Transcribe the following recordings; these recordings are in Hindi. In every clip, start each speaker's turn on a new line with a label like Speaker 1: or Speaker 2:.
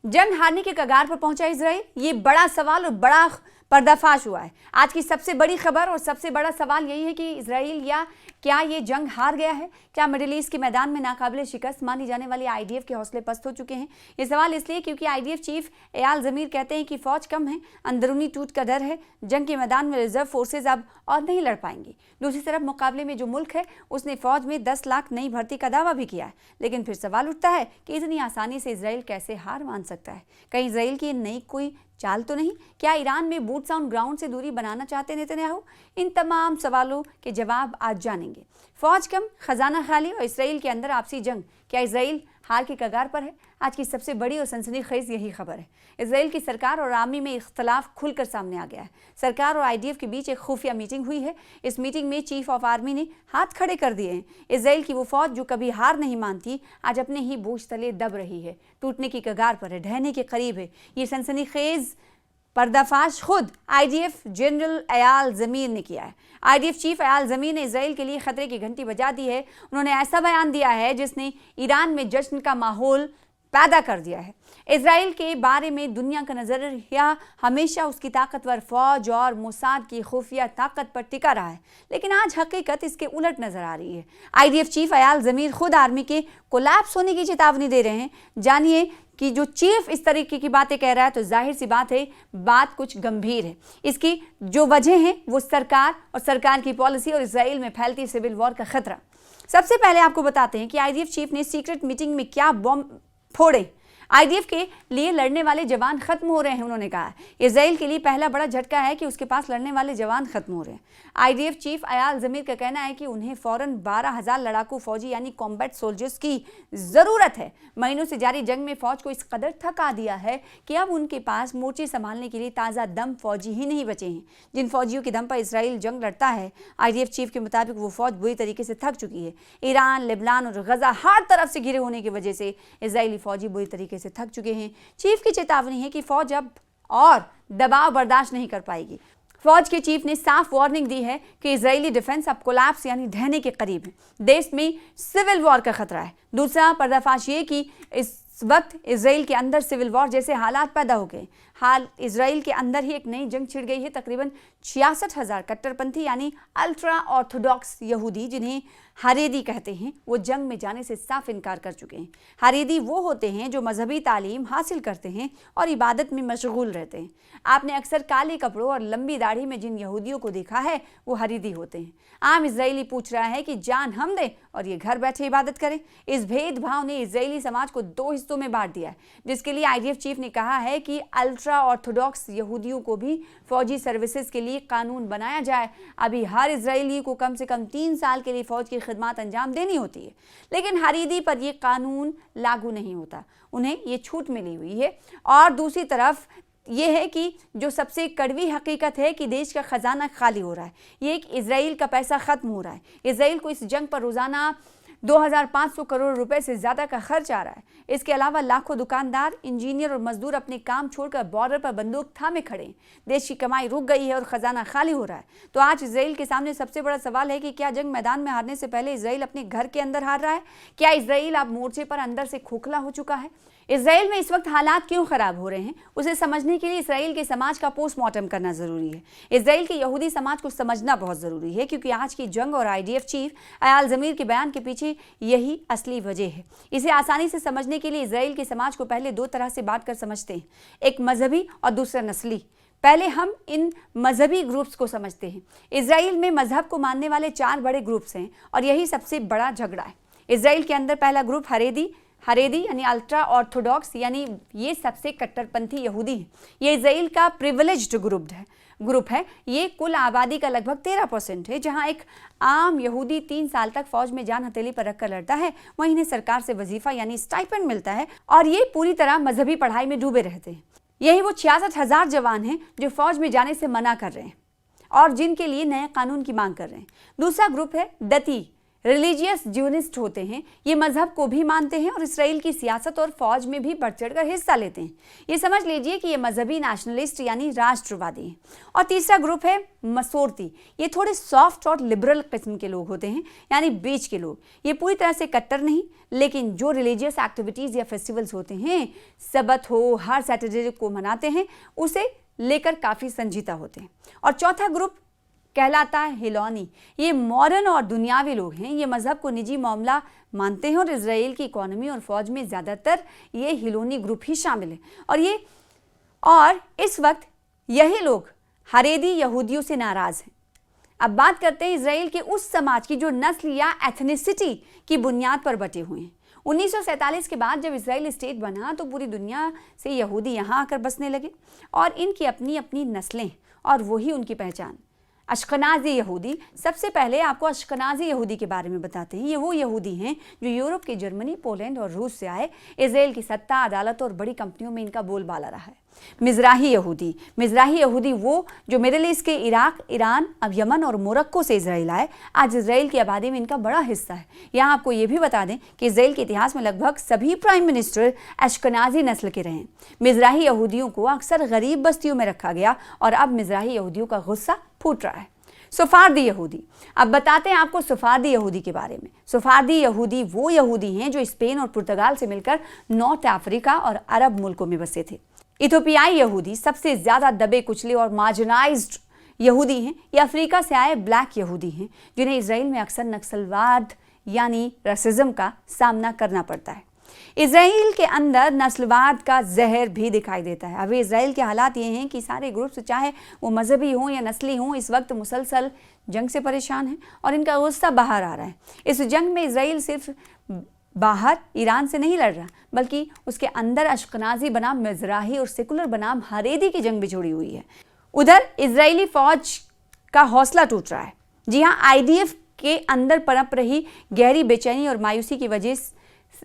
Speaker 1: जंग हारने के कगार पर पहुंचा इजराइल, ये बड़ा सवाल और बड़ा पर्दाफाश हुआ है। आज की सबसे बड़ी खबर और सबसे बड़ा सवाल यही है कि इजराइल या क्या ये जंग हार गया है? क्या मिडिल ईस्ट के मैदान में नाकाबिले शिकस्त मानी जाने वाली आईडीएफ के हौसले पस्त हो चुके हैं? ये सवाल इसलिए क्योंकि आईडीएफ चीफ एयाल ज़मीर कहते हैं कि फौज कम है, अंदरूनी टूट का डर है, जंग के मैदान में रिजर्व फोर्सेज अब और नहीं लड़ पाएंगी। दूसरी तरफ मुकाबले में जो मुल्क है उसने फौज में 10 लाख नई भर्ती का दावा भी किया है। लेकिन फिर सवाल उठता है कि इतनी आसानी से इजराइल कैसे हार मान सकता है? कहीं इजराइल की नई कोई चाल तो नहीं? क्या ईरान में बूट्स ऑन ग्राउंड से दूरी बनाना चाहते नेतन्याहू? इन तमाम सवालों के जवाब आज जानेंगे। फौज कम, खजाना खाली और इसराइल के अंदर आपसी जंग, क्या इजराइल हार के कगार पर है? आज की सबसे बड़ी और सनसनीखेज यही खबर है। इजराइल की सरकार और आर्मी में इख्तलाफ खुलकर सामने आ गया है। सरकार और आईडीएफ के बीच एक खुफिया मीटिंग हुई है। इस मीटिंग में चीफ ऑफ आर्मी ने हाथ खड़े कर दिए हैं। इजराइल की वो फौज जो कभी हार नहीं मानती, आज अपने ही बोझ तले दब रही है, टूटने की कगार पर है, ढहने के करीब है। ये सनसनीखेज पर्दाफाश खुद आईडीएफ जनरल एयाल ज़मीर ने किया है। आईडीएफ चीफ एयाल ज़मीर ने इजराइल के लिए खतरे की घंटी बजा दी है। उन्होंने ऐसा बयान दिया है जिसने ईरान में जश्न का माहौल पैदा कर दिया है। इजराइल के बारे में दुनिया का नज़रिया हमेशा उसकी ताकतवर फौज और मोसाद की खुफिया ताकत पर टिका रहा है, लेकिन आज हकीकत इसके उलट नजर आ रही है। आईडीएफ चीफ एयाल ज़मीर खुद आर्मी के कोलैप्स होने की चेतावनी दे रहे हैं। जानिए कि जो चीफ इस तरीके की बातें कह रहा है तो जाहिर सी बात है, बात कुछ गंभीर है। इसकी जो वजह है वो सरकार और सरकार की पॉलिसी और इजराइल में फैलती सिविल वॉर का खतरा। सबसे पहले आपको बताते हैं कि आईडीएफ चीफ ने सीक्रेट मीटिंग में क्या बॉम्ब फोड़े। आईडीएफ के लिए लड़ने वाले जवान खत्म हो रहे हैं, उन्होंने कहा। इजराइल के लिए पहला बड़ा झटका है कि उसके पास लड़ने वाले जवान खत्म हो रहे हैं। आईडीएफ चीफ एयाल ज़मीर का कहना है कि उन्हें फौरन 12,000 लड़ाकू फौजी यानी कॉम्बैट सोल्जर्स की जरूरत है। महीनों से जारी जंग में फौज को इस कदर थका दिया है कि अब उनके पास मोर्चे संभालने के लिए ताज़ा दम फौजी ही नहीं बचे हैं, जिन फौजियों के दम पर इसराइल जंग लड़ता है। आईडीएफ चीफ के मुताबिक वो फौज बुरी तरीके से थक चुकी है। ईरान, लेबनान और गजा हर तरफ से घिरे होने की वजह से इजरायली फौजी बुरी तरीके से थक चुके हैं। चीफ की चेतावनी है कि फौज अब और दबाव बर्दाश्त नहीं कर पाएगी। फौज के चीफ ने साफ वार्निंग दी है कि इजरायली डिफेंस अब कोलैप्स यानी ढहने के करीब है। देश में सिविल वॉर का खतरा है। दूसरा पर्दाफाश ये कि इस वक्त इजराइल के अंदर सिविल वॉर जैसे हालात पैदा हो गए। हाल इजराइल के अंदर ही एक नई जंग छिड़ गई है। तकरीबन 66,000 कट्टरपंथी यानी अल्ट्रा ऑर्थोडॉक्स यहूदी, जिन्हें हरेदी कहते हैं, वो जंग में जाने से साफ इनकार कर चुके हैं। हरेदी वो होते हैं जो मजहबी तालीम हासिल करते हैं और इबादत में मशगूल रहते हैं। आपने अक्सर काले कपड़ों और लंबी दाढ़ी में जिन यहूदियों को देखा है वो हरेदी होते हैं। आम इजरायली पूछ रहा है कि जान हम दें और ये घर बैठे इबादत करें। इस भेदभाव ने इजरायली समाज को 2 हिस्सों में बांट दिया है, जिसके लिए आईडीएफ चीफ ने कहा है कि अल्ट्रा ऑर्थोडॉक्स यहूदियों को भी फौजी सर्विसेज के लिए कानून बनाया जाए। अभी हर इजरायली को कम से कम 3 साल के लिए फौज की खिदमत अंजाम देनी होती है, लेकिन हरीदी पर यह कानून लागू नहीं होता, उन्हें ये छूट मिली हुई है। और दूसरी तरफ ये है कि जो सबसे कड़वी हकीकत है कि देश का खजाना खाली हो रहा है। ये एक इजराइल का पैसा खत्म हो रहा है। इजराइल को इस जंग पर रोजाना 2,500 करोड़ रुपए से ज़्यादा का खर्च आ रहा है। इसके अलावा लाखों दुकानदार, इंजीनियर और मजदूर अपने काम छोड़कर बॉर्डर पर बंदूक थामे खड़े हैं। देश की कमाई रुक गई है और खजाना खाली हो रहा है। तो आज इजराइल के सामने सबसे बड़ा सवाल है कि क्या जंग मैदान में हारने से पहले इजराइल अपने घर के अंदर हार रहा है? क्या इजराइल अब मोर्चे पर अंदर से खोखला हो चुका है? इजराइल में इस वक्त हालात क्यों खराब हो रहे हैं, उसे समझने के लिए इजराइल के समाज का पोस्टमार्टम करना जरूरी है। इजराइल के यहूदी समाज को समझना बहुत जरूरी है, क्योंकि आज की जंग और आईडीएफ चीफ एयाल ज़मीर के बयान के पीछे यही असली वजह है। इसे आसानी से समझने के लिए इजराइल के समाज को पहले 2 तरह से बांट कर समझते हैं, एक मजहबी और दूसरा नस्ली। पहले हम इन मजहबी ग्रुप्स को समझते हैं। इजराइल में मजहब को मानने वाले 4 बड़े ग्रुप्स हैं और यही सबसे बड़ा झगड़ा है। इजराइल के अंदर पहला ग्रुप हरेदी यानी अल्ट्रा ऑर्थोडॉक्स, यानी ये सबसे कट्टरपंथी यहूदी है। ये इजराइल का प्रिविलेज्ड ग्रुप है। ये कुल आबादी का लगभग 13% है। जहां एक आम यहूदी 3 साल तक फौज में जान हथेली पर रखकर लड़ता है, वहीं इन्हें सरकार से वजीफा यानी स्टाइपेंड मिलता है और ये पूरी तरह मजहबी पढ़ाई में डूबे रहते हैं। यही वो 66,000 जवान हैं जो फौज में जाने से मना कर रहे हैं और जिनके लिए नए कानून की मांग कर रहे हैं। दूसरा ग्रुप है दती रिलीजियस ज्यूनिस्ट होते हैं, ये मजहब को भी मानते हैं और इसराइल की सियासत और फौज में भी बढ़ चढ़ कर हिस्सा लेते हैं। ये समझ लीजिए कि ये मजहबी नेशनलिस्ट यानी राष्ट्रवादी हैं। और तीसरा ग्रुप है मसोरती। ये थोड़े सॉफ्ट और लिबरल किस्म के लोग होते हैं, यानी बीच के लोग। ये पूरी तरह से कट्टर नहीं, लेकिन जो रिलीजियस एक्टिविटीज़ या फेस्टिवल्स होते हैं, सबत हो, हर सैटरडे को मनाते हैं, उसे लेकर काफ़ी संजीदा होते हैं। और चौथा ग्रुप कहलाता है हिलोनी। ये मॉडर्न और दुनियावी लोग हैं। ये मजहब को निजी मामला मानते हैं और इजराइल की इकोनॉमी और फौज में ज़्यादातर ये हिलोनी ग्रुप ही शामिल है। और इस वक्त यही लोग हरेदी यहूदियों से नाराज़ हैं। अब बात करते हैं इजराइल के उस समाज की जो नस्ल या एथनिसिटी की बुनियाद पर बटे हुए हैं। 1947 के बाद जब इजराइल स्टेट बना तो पूरी दुनिया से यहूदी यहाँ आकर बसने लगे और इनकी अपनी अपनी नस्लें और वही उनकी पहचान। अश्कनाजी यहूदी, सबसे पहले आपको अश्कनाजी यहूदी के बारे में बताते हैं। ये वो यहूदी हैं जो यूरोप के जर्मनी, पोलैंड और रूस से आए। इजराइल की सत्ता, अदालत और बड़ी कंपनियों में इनका बोलबाला रहा है। मिज़राही यहूदी वो जो मिडिल ईस्ट के इराक, ईरान, अब यमन और मोरक्को से इजराइल आए। आज इजराइल की आबादी में इनका बड़ा हिस्सा है। यहाँ आपको ये भी बता दें कि इजराइल के इतिहास में लगभग सभी प्राइम मिनिस्टर अश्कनाजी नस्ल के रहे। मिज़राही यहूदियों को अक्सर गरीब बस्तियों में रखा गया और अब मिज़राही यहूदियों का गुस्सा फूट रहा है। सफारदी यहूदी, अब बताते हैं आपको सफारदी यहूदी के बारे में। सफारदी यहूदी वो यहूदी हैं जो स्पेन और पुर्तगाल से मिलकर नॉर्थ अफ्रीका और अरब मुल्कों में बसे थे। इथोपियाई यहूदी सबसे ज़्यादा दबे कुचले और मार्जिनाइज्ड यहूदी हैं। ये अफ्रीका से आए ब्लैक यहूदी हैं जिन्हें इजराइल में अक्सर नस्लवाद यानी रसिज्म का सामना करना पड़ता है। इजराइल के अंदर नस्लवाद का जहर भी दिखाई देता है। अभी इजराइल के हालात ये हैं कि सारे ग्रुप्स, चाहे वो मजहबी हों या नस्ली हों, इस वक्त मुसलसल जंग से परेशान हैं और इनका गुस्सा बाहर आ रहा है। इस जंग में इजराइल सिर्फ बाहर ईरान से नहीं लड़ रहा, बल्कि उसके अंदर अश्कनाजी बनाम मिज़राही और सेकुलर बनाम हरेदी की जंग भी जुड़ी हुई है। उधर इजरायली फौज का हौसला टूट रहा है। जी हाँ, IDF के अंदर पनप रही गहरी बेचैनी और मायूसी की वजह से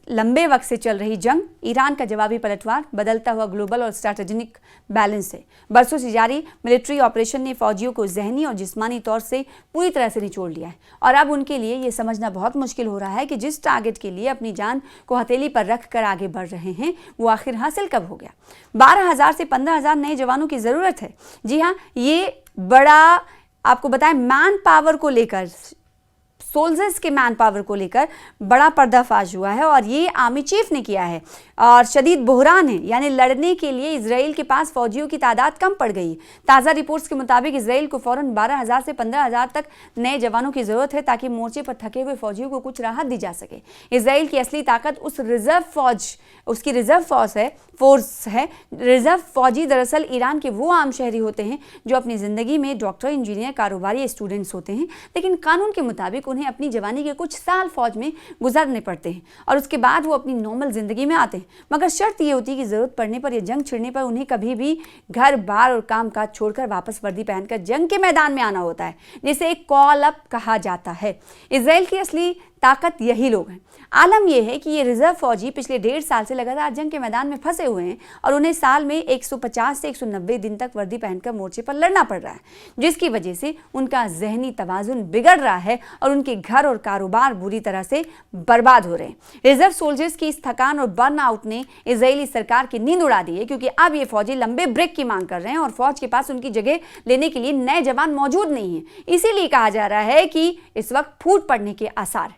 Speaker 1: लंबे वक्त से चल रही जंग, ईरान का जवाबी पलटवार, बदलता हुआ ग्लोबल और स्ट्रैटेजिक बैलेंस है। बरसों से जारी मिलिट्री ऑपरेशन ने फौजियों को जहनी और जिस्मानी तौर से पूरी तरह से निचोड़ लिया है और अब उनके लिए ये समझना बहुत मुश्किल हो रहा है कि जिस टारगेट के लिए अपनी जान को हथेली पर रख कर आगे बढ़ रहे हैं वो आखिर हासिल कब हो गया। 12,000 से 15,000 नए जवानों की ज़रूरत है। जी हाँ, ये बड़ा आपको बताएं मैन पावर को लेकर, सोल्जर्स के मैन पावर को लेकर बड़ा पर्दाफाश हुआ है और ये आर्मी चीफ ने किया है और शदीद बहरान है। यानी लड़ने के लिए इजराइल के पास फौजियों की तादाद कम पड़ गई। ताज़ा रिपोर्ट्स के मुताबिक इजराइल को फ़ौरन 12,000 से 15,000 तक नए जवानों की ज़रूरत है ताकि मोर्चे पर थके हुए फौजियों को कुछ राहत दी जा सके। इजराइल की असली ताकत उस रिजर्व फौज, उसकी रिजर्व फोर्स है। रिजर्व फौजी दरअसल ईरान के वो आम शहरी होते हैं जो अपनी ज़िंदगी में डॉक्टर, इंजीनियर, कारोबारी, स्टूडेंट्स होते हैं, लेकिन कानून के मुताबिक उन्हें अपनी जवानी के कुछ साल फौज में गुजरने पड़ते हैं और उसके बाद वो अपनी नॉर्मल ज़िंदगी में आते हैं। मगर शर्त ये होती है कि ज़रूरत पड़ने पर या जंग छिड़ने पर उन्हें कभी भी घर बार और काम काज छोड़कर वापस वर्दी पहनकर जंग के मैदान में आना होता है, जिसे एक कॉल अप कहा जाता है। इजराइल की असली ताकत यही लोग हैं। आलम यह है कि ये रिजर्व फौजी पिछले 1.5 साल से लगातार जंग के मैदान में फंसे हुए हैं और उन्हें साल में 150 से 190 दिन तक वर्दी पहनकर मोर्चे पर लड़ना पड़ रहा है, जिसकी वजह से उनका जहनी तवाजुन बिगड़ रहा है और उनके घर और कारोबार बुरी तरह से बर्बाद हो रहे हैं। रिजर्व सोल्जर्स की इस थकान और बर्नआउट ने इजरायली सरकार की नींद उड़ा दी है, क्योंकि अब ये फौजी लंबे ब्रेक की मांग कर रहे हैं और फौज के पास उनकी जगह लेने के लिए नए जवान मौजूद नहीं है। इसीलिए कहा जा रहा है कि इस वक्त फूट पड़ने के आसार।